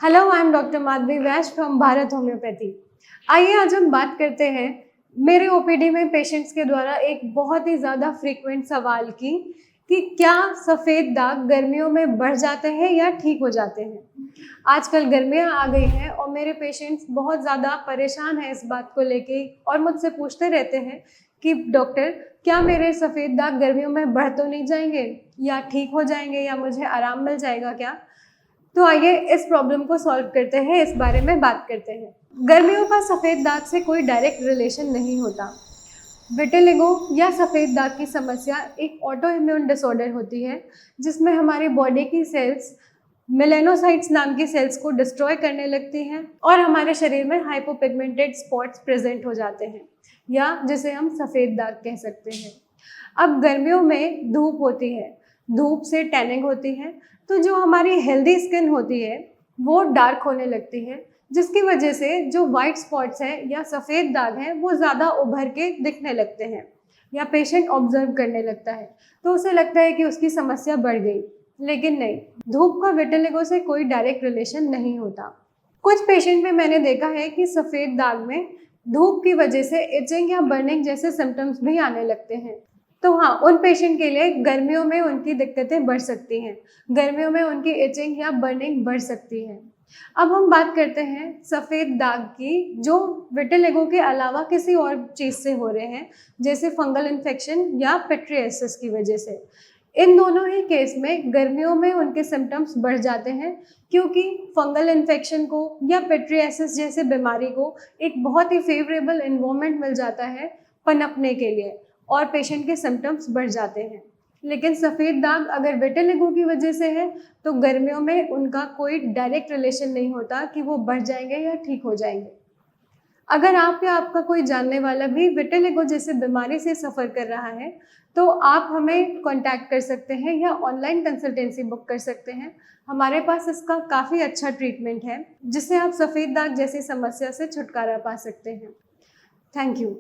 Hello, I am doctor Madhavi Vaish from Bharat homeopathy. आइए आज हम बात करते हैं मेरे ओपीडी में पेशेंट्स के द्वारा एक बहुत ही ज़्यादा फ्रीक्वेंट सवाल की कि क्या सफ़ेद दाग गर्मियों में बढ़ जाते हैं या ठीक हो जाते हैं। आजकल गर्मियाँ आ गई हैं और मेरे पेशेंट्स बहुत ज़्यादा परेशान हैं इस बात को लेके और मुझसे पूछते रहते हैं कि डॉक्टर, क्या मेरे सफ़ेद दाग गर्मियों में बढ़ तो नहीं जाएंगे या ठीक हो जाएंगे या मुझे आराम मिल जाएगा क्या। तो आइए इस प्रॉब्लम को सॉल्व करते हैं, इस बारे में बात करते हैं। गर्मियों का सफ़ेद दाग से कोई डायरेक्ट रिलेशन नहीं होता। विटिलिगो या सफ़ेद दाग की समस्या एक ऑटो इम्यून डिसऑर्डर होती है जिसमें हमारी बॉडी की सेल्स मेलेनोसाइट्स नाम की सेल्स को डिस्ट्रॉय करने लगती हैं और हमारे शरीर में हाइपोपिगमेंटेड स्पॉट्स प्रेजेंट हो जाते हैं या जिसे हम सफ़ेद दाग कह सकते हैं। अब गर्मियों में धूप होती है, धूप से टैनिंग होती है, तो जो हमारी हेल्दी स्किन होती है वो डार्क होने लगती है, जिसकी वजह से जो वाइट स्पॉट्स हैं या सफ़ेद दाग हैं वो ज़्यादा उभर के दिखने लगते हैं या पेशेंट ऑब्जर्व करने लगता है, तो उसे लगता है कि उसकी समस्या बढ़ गई। लेकिन नहीं, धूप का विटिलिगो से कोई डायरेक्ट रिलेशन नहीं होता। कुछ पेशेंट में मैंने देखा है कि सफ़ेद दाग में धूप की वजह से इचिंग या बर्निंग जैसे सिम्टम्स भी आने लगते हैं। तो हाँ, उन पेशेंट के लिए गर्मियों में उनकी दिक्कतें बढ़ सकती हैं, गर्मियों में उनकी इचिंग या बर्निंग बढ़ सकती है। अब हम बात करते हैं सफ़ेद दाग की जो विटिलिगो के अलावा किसी और चीज़ से हो रहे हैं, जैसे फंगल इन्फेक्शन या पिट्रियासिस की वजह से। इन दोनों ही केस में गर्मियों में उनके सिम्टम्स बढ़ जाते हैं क्योंकि फंगल इन्फेक्शन को या पिट्रियासिस जैसे बीमारी को एक बहुत ही फेवरेबल एनवायरनमेंट मिल जाता है पनपने के लिए और पेशेंट के सिम्टम्स बढ़ जाते हैं। लेकिन सफ़ेद दाग अगर विटिलिगो की वजह से है तो गर्मियों में उनका कोई डायरेक्ट रिलेशन नहीं होता कि वो बढ़ जाएंगे या ठीक हो जाएंगे। अगर आप या आपका कोई जानने वाला भी विटिलिगो जैसे बीमारी से सफ़र कर रहा है तो आप हमें कांटेक्ट कर सकते हैं या ऑनलाइन कंसल्टेंसी बुक कर सकते हैं। हमारे पास इसका काफ़ी अच्छा ट्रीटमेंट है जिससे आप सफ़ेद दाग जैसी समस्या से छुटकारा पा सकते हैं। Thank you.